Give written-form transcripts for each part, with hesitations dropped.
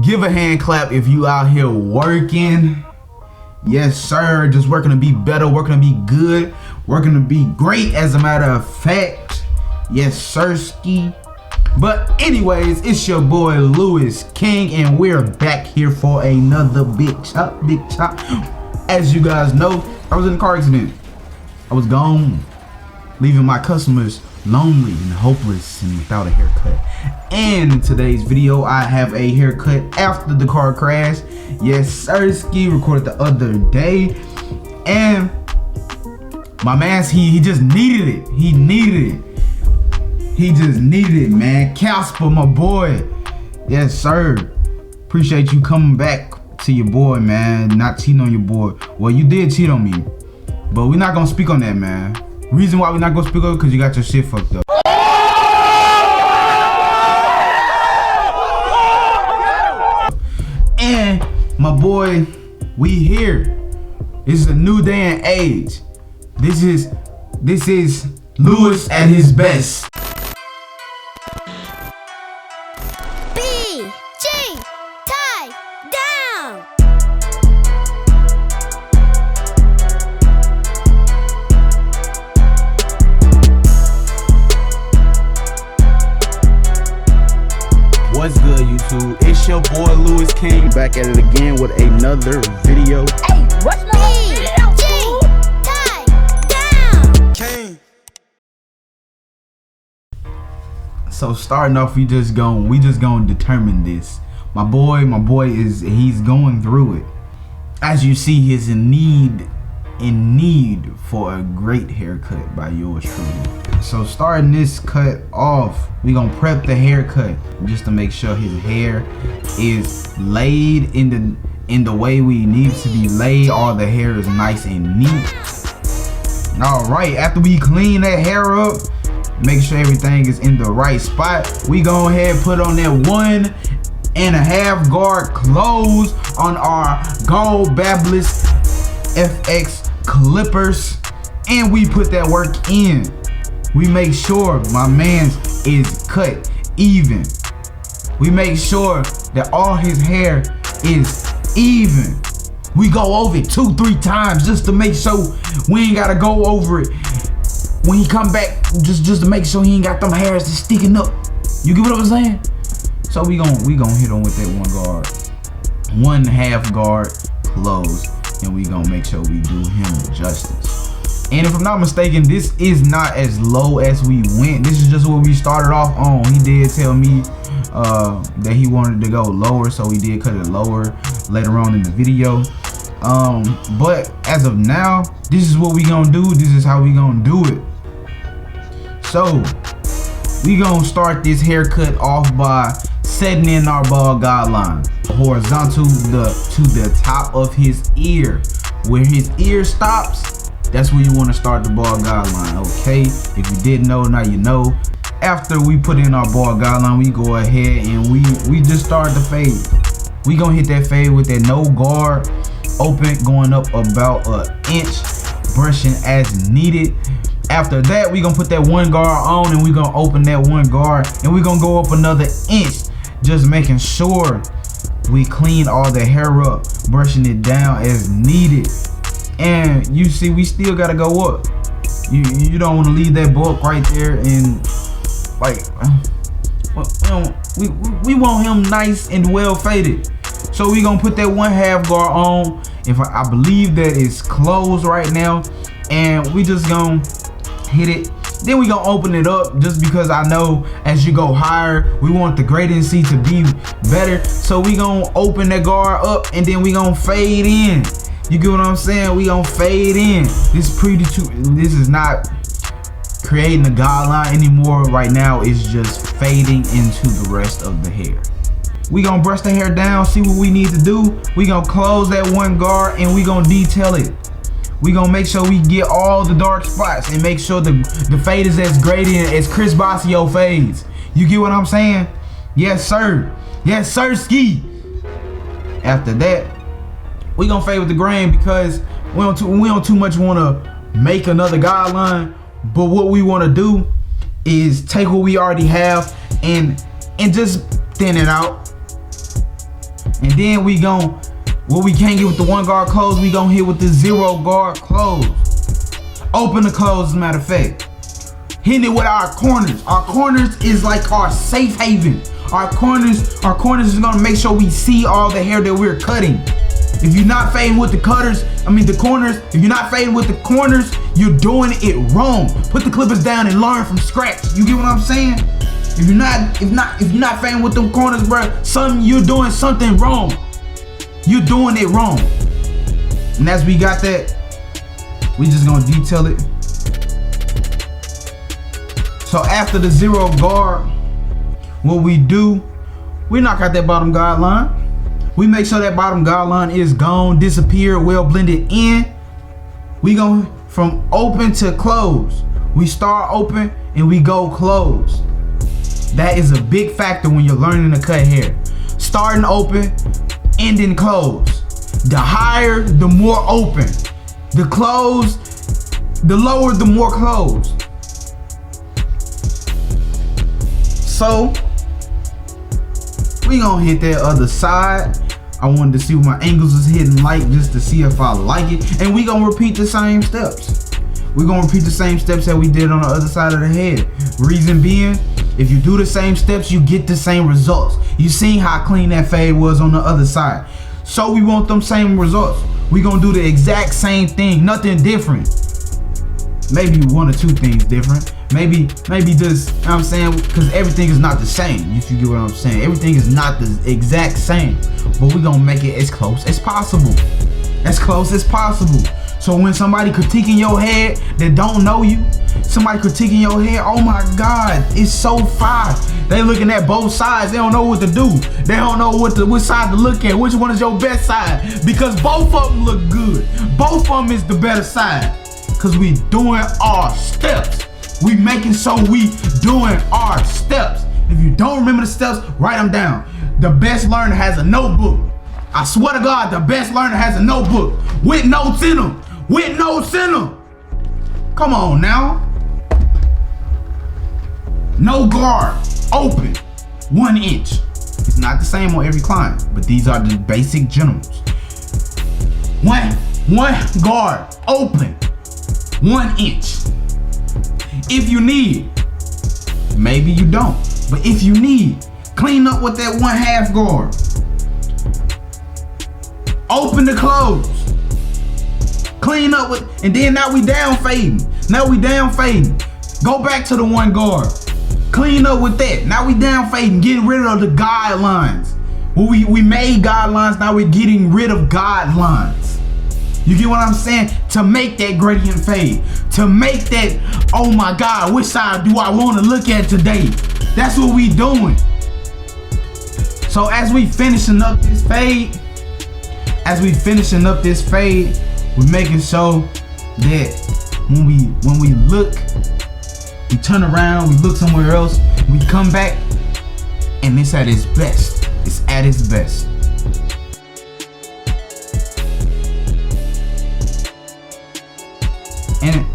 Give a hand clap if you out here working. Yes, sir. Just working to be better, working to be good, working to be great, as a matter of fact. Yes, sirski. But anyways, it's your boy Louis King, and we're back here for another big chop. As you guys know, I was in a car accident. I was gone, leaving my customers lonely and hopeless and without a haircut. And in today's video, I have a haircut after the car crash. Yes, sirski, recorded the other day. And my man's, he just needed it. He just needed it, man. Casper, my boy. Yes, sir. Appreciate you coming back to your boy, man. Not cheating on your boy. Well, you did cheat on me, but we're not gonna speak on that, man. Reason why we're not gonna speak on it, because you got your shit fucked up. And my boy, we here. This is a new day and age. This is Louis at his best. What's good, YouTube? It's your boy Louis King, back at it again with another video. Hey, what's the video? King. So starting off, we just gonna determine this. My boy he's going through it. As you see, he's in need for a great haircut by yours truly. So starting this cut off, we gonna prep the haircut just to make sure his hair is laid in the way we need it to be laid. All the hair is nice and neat. All right, after we clean that hair up, make sure everything is in the right spot, we go ahead and put on that 1.5 guard close on our Gold Babless FX clippers, and we put that work in. We make sure my man's is cut even. We make sure that all his hair is even. We go over it 2-3 times just to make sure we ain't gotta go over it when he come back, just to make sure he ain't got them hairs just sticking up. You get what I'm saying? So we gon' hit him with that 1.5 guard close, and we gonna make sure we do him justice. And if I'm not mistaken, this is not as low as we went. This is just what we started off on. He did tell me that he wanted to go lower, so we did cut it lower later on in the video. But as of now, this is what we gonna do. This is how we gonna do it. So we gonna start this haircut off by setting in our ball guideline horizontal to the top of his ear. Where his ear stops, that's where you want to start the ball guideline. Okay, if you didn't know, now you know. After we put in our ball guideline, we go ahead and we just start the fade. We gonna hit that fade with that no guard open, going up about an inch, brushing as needed. After that, we gonna put that 1 guard on, and we gonna open that 1 guard, and we gonna go up another inch, just making sure we clean all the hair up, brushing it down as needed. And you see, we still gotta go up. You don't want to leave that bulk right there, and like we want him nice and well faded. So we gonna put that 1.5 guard on. If I believe that it's closed right now, and we just gonna hit it. Then we gonna open it up, just because I know as you go higher, we want the gradiency to be better. So we gonna open that guard up, and then we gonna fade in. You get what I'm saying? We gonna fade in. This is not creating a guideline anymore. Right now, it's just fading into the rest of the hair. We gonna brush the hair down, see what we need to do. We gonna close that 1 guard, and we gonna detail it. We gonna make sure we get all the dark spots, and make sure the fade is as gradient as Chris Bossio fades. You get what I'm saying? Yes, sir. Yes, sir, ski. After that, we gonna fade with the grain, because we don't too much want to make another guideline. But what we want to do is take what we already have and just thin it out. And then we gon' what we can't get with the 1 guard close, we gon' hit with the 0 guard close. Open to close, as a matter of fact. Hitting it with our corners. Our corners is like our safe haven. Our corners is gonna make sure we see all the hair that we're cutting. If you're not fading with the corners, if you're not fading with the corners, you're doing it wrong. Put the clippers down and learn from scratch. You get what I'm saying? If you're not fading with them corners, bro, you're doing something wrong. You're doing it wrong. And as we got that, we just gonna detail it. So after the 0 guard, what we do, we knock out that bottom guideline. We make sure that bottom guideline is gone, disappear, well blended in. We go from open to close. We start open and we go close. That is a big factor when you're learning to cut hair. Starting open, ending close. The higher, the more open. The close, the lower, the more close. So we gonna hit that other side. I wanted to see what my angles is hitting like, just to see if I like it. And we gonna repeat the same steps. We're gonna repeat the same steps that we did on the other side of the head. Reason being, if you do the same steps, you get the same results. You seen how clean that fade was on the other side. So we want them same results. We gonna do the exact same thing, nothing different. Maybe 1 or 2 things different. Maybe just, you know what I'm saying? Because everything is not the same, if you get what I'm saying. Everything is not the exact same, but we're gonna make it as close as possible. As close as possible. So when somebody critiquing your head that don't know you, somebody critiquing your head, oh my God, it's so fire. They looking at both sides, they don't know what to do. They don't know which side to look at, which one is your best side, because both of them look good. Both of them is the better side, because we doing our steps. We making sure we doing our steps. If you don't remember the steps, write them down. The best learner has a notebook. I swear to God, the best learner has a notebook with notes in them. With notes in them. Come on now. No guard, open, 1 inch. It's not the same on every client, but these are the basic generals. One guard, open, 1 inch. If you need, maybe you don't, but if you need, clean up with that 1/2 guard. Open to close. Clean up with, and then now we down fading. Go back to the 1 guard. Clean up with that. Now we down fading, getting rid of the guidelines. We made guidelines, now we're getting rid of guidelines. You get what I'm saying? To make that gradient fade. To make that, oh my God, which side do I want to look at today? That's what we doing. So as we finishing up this fade, we're making sure that when we look, we turn around, we look somewhere else, we come back, and it's at its best. It's at its best.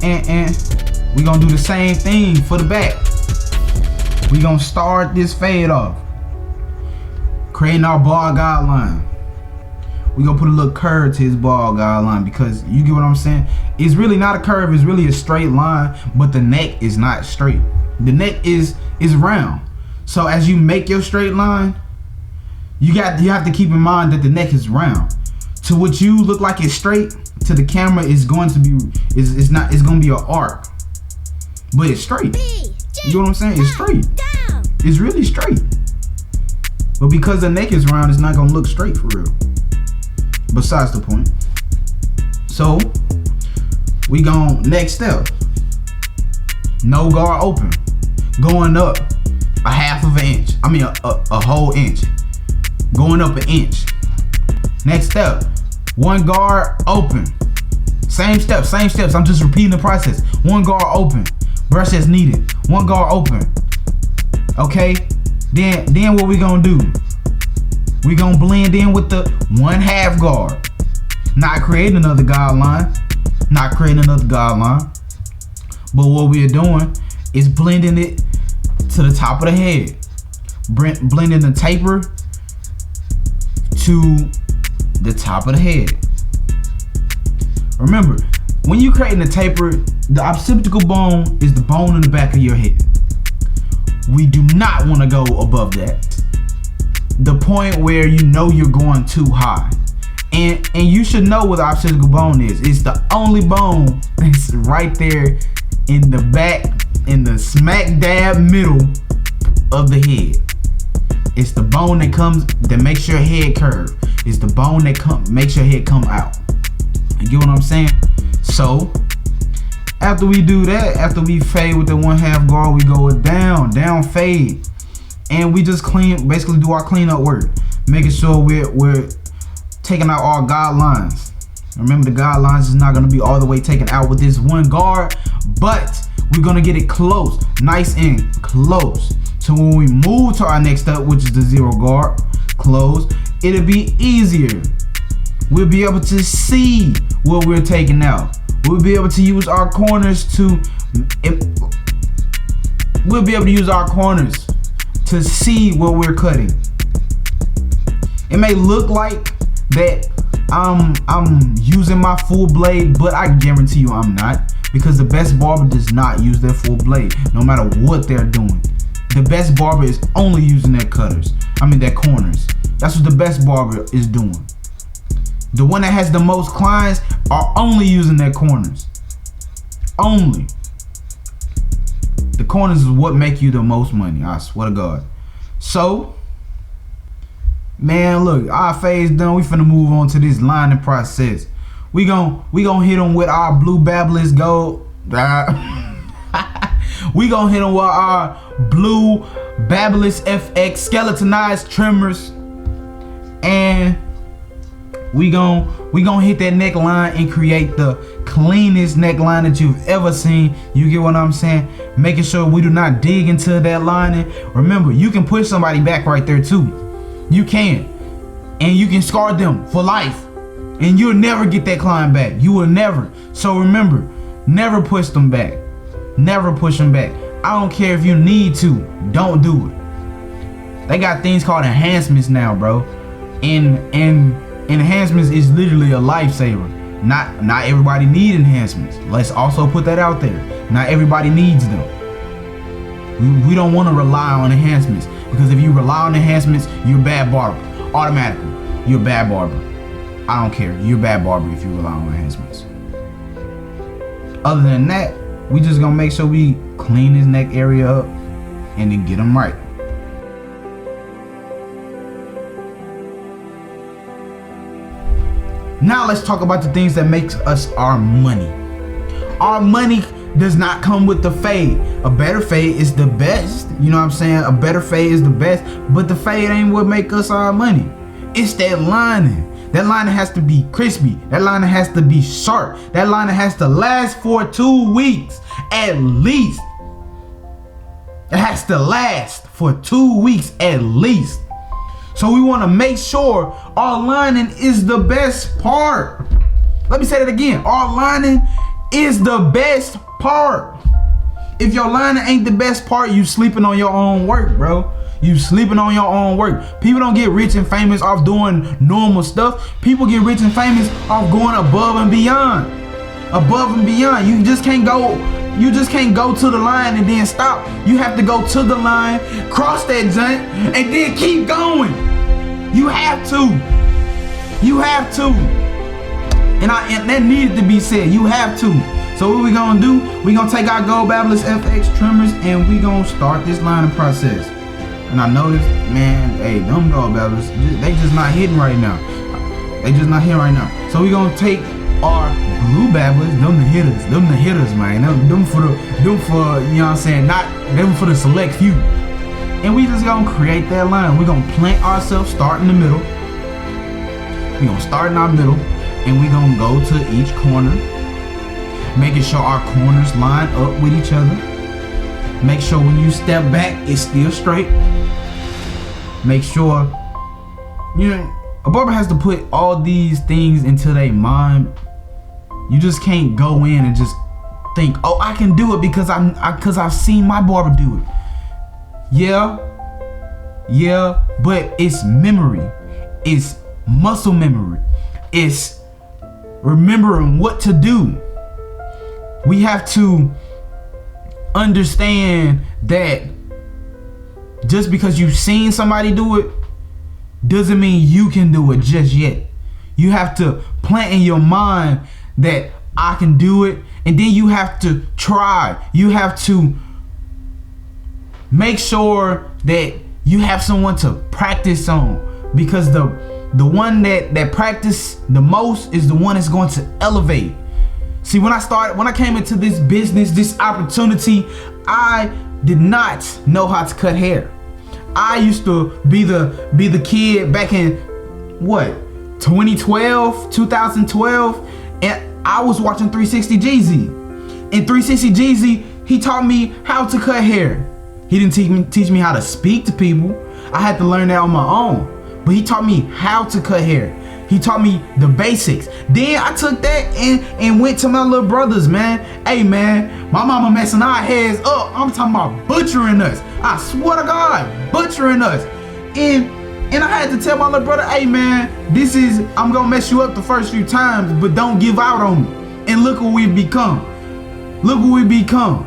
And we gonna do the same thing for the back. We gonna start this fade off, creating our ball guideline. We gonna put a little curve to his ball guideline, because you get what I'm saying? It's really not a curve, it's really a straight line, but the neck is not straight. The neck is round. So as you make your straight line, you have to keep in mind that the neck is round. To what you look like it's straight, to the camera is going to be, it's gonna be an arc, but it's straight. You know what I'm saying? It's straight. It's really straight. But because the neck is round, it's not gonna look straight for real. Besides the point. So we gon' next step. No guard open. Going up a 1/2 inch. I mean a whole inch. Going up 1 inch. Next step. 1 guard open. Same steps. I'm just repeating the process. 1 guard open. Brush as needed. 1 guard open. Okay? Then what we gonna do? We gonna blend in with the 1/2 guard. Not creating another guideline. But what we're doing is blending it to the top of the head. Blending the taper to the top of the head. Remember, when you're creating a taper, the occipital bone is the bone in the back of your head. We do not want to go above that. The point where you know you're going too high. And you should know what the occipital bone is. It's the only bone that's right there in the back, in the smack dab middle of the head. It's the bone that makes your head curve. It's the bone that makes your head come out. You get what I'm saying? So after we do that, after we fade with the 1/2 guard, we go down fade, and we just basically do our cleanup work, making sure we're taking out all guidelines. Remember, the guidelines is not gonna be all the way taken out with this 1 guard, but we're gonna get it close, nice and close. So when we move to our next step, which is the 0 guard, close, it'll be easier. We'll be able to see what we're taking out. We'll be able to use our corners to see what we're cutting. It may look like that I'm using my full blade, but I guarantee you I'm not, because the best barber does not use their full blade, no matter what they're doing. The best barber is only using their corners. That's what the best barber is doing. The one that has the most clients are only using their corners. Only. The corners is what make you the most money, I swear to God. So, man, look, our phase done. We finna move on to this lining process. We gon' hit them with our blue Babylist gold. We gon' hit them with our blue Babylist FX skeletonized trimmers, and we gon' hit that neckline and create the cleanest neckline that you've ever seen. You get what I'm saying? Making sure we do not dig into that lining. Remember, you can push somebody back right there too. You can. And you can scar them for life. And you'll never get that client back. You will never. So remember, never push them back. Never push them back. I don't care if you need to. Don't do it. They got things called enhancements now, bro. And enhancements is literally a lifesaver. Not everybody needs enhancements. Let's also put that out there. Not everybody needs them. We don't want to rely on enhancements, because if you rely on enhancements, you're a bad barber. Automatically, you're a bad barber. I don't care. You're a bad barber if you rely on enhancements. Other than that, we just gonna make sure we clean his neck area up and then get him right. Now let's talk about the things that makes us our money. Our money does not come with the fade. A better fade is the best. You know what I'm saying? A better fade is the best, but the fade ain't what make us our money. It's that lining. That lining has to be crispy. That lining has to be sharp. That lining has to last for 2 weeks at least. It has to last for 2 weeks at least. So we want to make sure our lining is the best part. Let me say that again. Our lining is the best part. If your lining ain't the best part, you sleeping on your own work, bro. You sleeping on your own work. People don't get rich and famous off doing normal stuff. People get rich and famous off going above and beyond. Above and beyond. You just can't go to the line and then stop. You have to go to the line, cross that joint, and then keep going. You have to. You have to. And that needed to be said. You have to. So what we gonna do? We gonna take our Gold Babylist FX trimmers and we gonna start this lining process. And I noticed, man, hey, them Gold Babylist, they just not hitting right now. They just not hitting right now. So we gonna take our blue Babylist, them the hitters, man. Them for you know what I'm saying, not them for the select few. And we just gonna create that line. We gonna plant ourselves, start in the middle. We gonna start in our middle, and we gonna go to each corner, making sure our corners line up with each other. Make sure when you step back, it's still straight. Make sure, a barber has to put all these things into their mind. You just can't go in and just think, oh, I can do it because I've seen my barber do it. Yeah, but it's memory. It's muscle memory. It's remembering what to do. We have to understand that just because you've seen somebody do it doesn't mean you can do it just yet. You have to plant in your mind that I can do it, and then you have to try. You have to make sure that you have someone to practice on, because the one that practice the most is the one that's going to elevate. See, when I came into this business, this opportunity, I did not know how to cut hair. I used to be the kid back in 2012, and I was watching 360 Jeezy. In 360 Jeezy, he taught me how to cut hair. He didn't teach me how to speak to people. I had to learn that on my own. But he taught me how to cut hair. He taught me the basics. Then I took that and went to my little brothers, man. Hey, man, my mama messing our heads up. I'm talking about butchering us. I swear to God, butchering us. And I had to tell my little brother, hey, man, I'm gonna mess you up the first few times, but don't give out on me. And look what we've become. Look what we've become.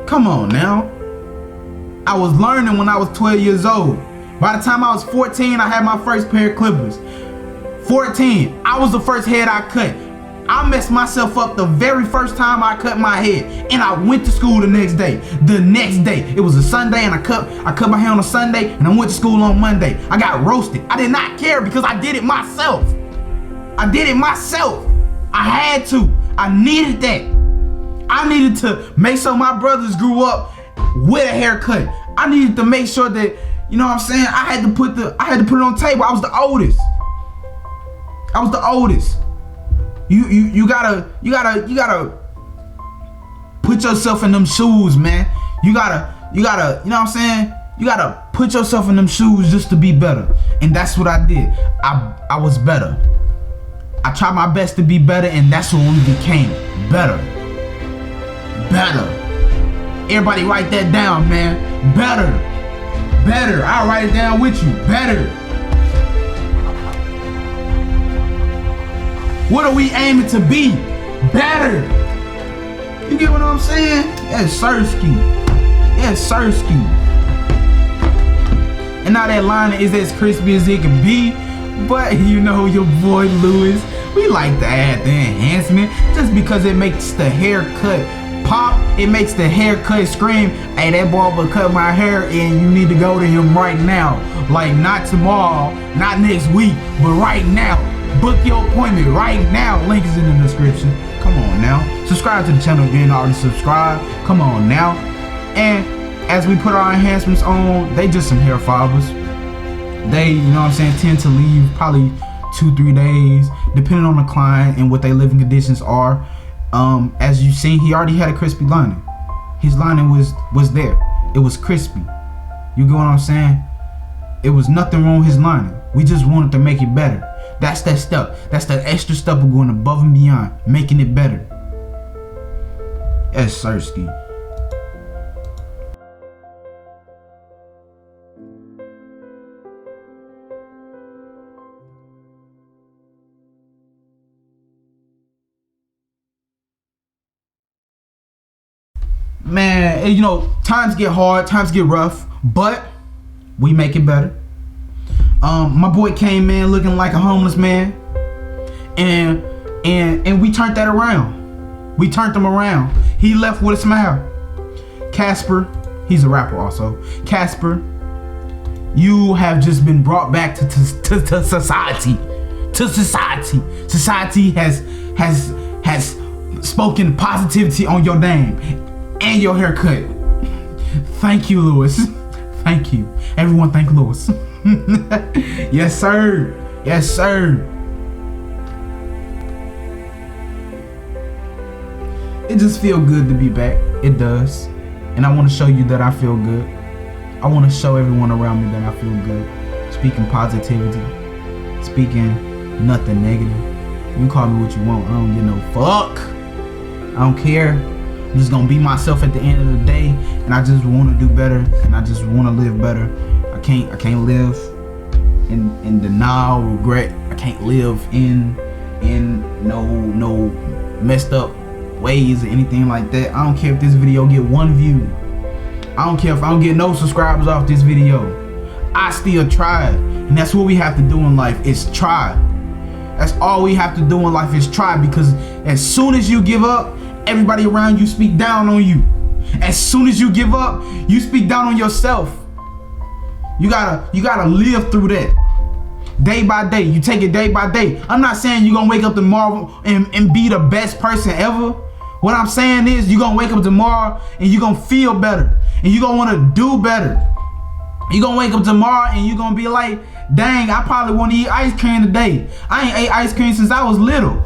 Come on now. I was learning when I was 12 years old. By the time I was 14, I had my first pair of clippers. 14, I was the first head I cut. I messed myself up the very first time I cut my head, and I went to school the next day. It was a Sunday, and I cut my hair on a Sunday, and I went to school on Monday. I got roasted. I did not care because I did it myself. I had to. I needed that. I needed to make sure my brothers grew up with a haircut. I needed to make sure that, you know what I'm saying, I had to put it on table. I was the oldest. You gotta put yourself in them shoes, man. You gotta, you know what I'm saying? You gotta put yourself in them shoes just to be better. And that's what I did. I was better. I tried my best to be better, and that's when we became better. Everybody write that down, man. Better. I'll write it down with you. Better. What are we aiming to be? Better. You get what I'm saying? Yes, Sirski. And now that line is as crispy as it can be, but you know your boy Lewis, we like to add the enhancement just because it makes the haircut pop. It makes the haircut scream, hey, that barber cut my hair and you need to go to him right now. Like, not tomorrow, not next week, but right now. Book your appointment right now. Link is in the description. Come on now. Subscribe to the channel if you ain't already subscribed. Come on now. And as we put our enhancements on, they just some hair fibers. They, you know what I'm saying, tend to leave probably 2-3 days, depending on the client and what their living conditions are. As you've seen, he already had a crispy lining. His lining was there. It was crispy. You get what I'm saying? It was nothing wrong with his lining. We just wanted to make it better. That's that step. That's that extra step of going above and beyond, making it better. Yes, Sirski. Man, you know, times get hard, times get rough, but we make it better. My boy came in looking like a homeless man, and we turned that around. We turned him around. He left with a smile. Casper, he's a rapper also. Casper, you have just been brought back to society. To society. Society has spoken positivity on your name and your haircut. Thank you, Lewis. Thank you. Everyone thank Lewis. Yes, sir. Yes, sir. It just feels good to be back. It does. And I want to show you that I feel good. I want to show everyone around me that I feel good. Speaking positivity. Speaking nothing negative. You can call me what you want. I don't give no fuck. I don't care. I'm just gonna be myself at the end of the day, and I just want to do better, and I just want to live better. I can't live in denial, regret. I can't live in no messed up ways or anything like that. I don't care if this video get 1 view. I don't care if I don't get no subscribers off this video. I still tried. And that's what we have to do in life, is try. That's all we have to do in life, is try, because as soon as you give up, everybody around you speak down on you. As soon as you give up, you speak down on yourself. You gotta live through that. Day by day, you take it day by day. I'm not saying you're gonna wake up tomorrow and be the best person ever. What I'm saying is you're gonna wake up tomorrow and you're gonna feel better. And you're gonna wanna do better. You're gonna wake up tomorrow and you're gonna be like, dang, I probably wanna eat ice cream today. I ain't ate ice cream since I was little.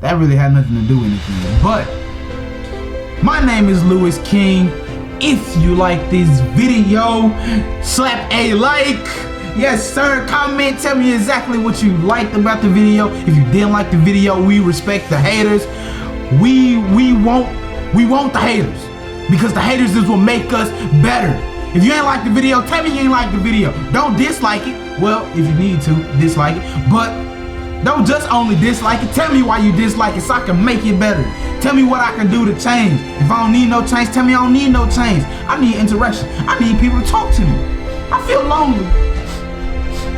That really had nothing to do with anything. But my name is Louis King. If you like this video, slap a like. Yes sir, comment, tell me exactly what you liked about the video. If you didn't like the video, we respect the haters. We want the haters, because the haters is what make us better. If you ain't like the video, tell me you ain't like the video. Don't dislike it. Well, if you need to, dislike it. But don't just only dislike it. Tell me why you dislike it so I can make it better. Tell me what I can do to change. If I don't need no change, tell me I don't need no change. I need interaction. I need people to talk to me. I feel lonely.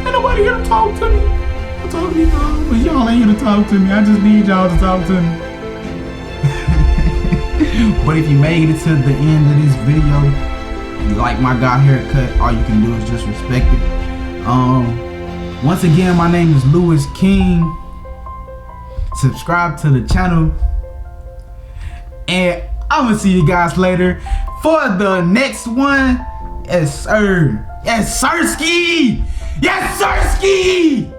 Ain't nobody here to talk to me. I'm talking to y'all, but y'all ain't here to talk to me. I just need y'all to talk to me. But if you made it to the end of this video, you like my guy haircut, all you can do is just respect it. Once again, my name is Louis King. Subscribe to the channel. And I'm gonna see you guys later for the next one. Yes, sir. Yes, sirski. Yes, sirski.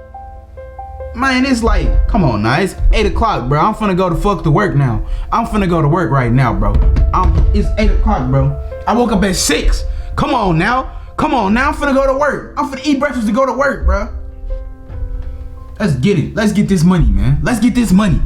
Man, it's like, come on now. It's 8 o'clock, bro. I'm finna go to fuck to work now. I'm finna go to work right now, bro. It's 8 o'clock, bro. I woke up at 6. Come on now. Come on now. I'm finna go to work. I'm finna eat breakfast to go to work, bro. Let's get it. Let's get this money, man. Let's get this money.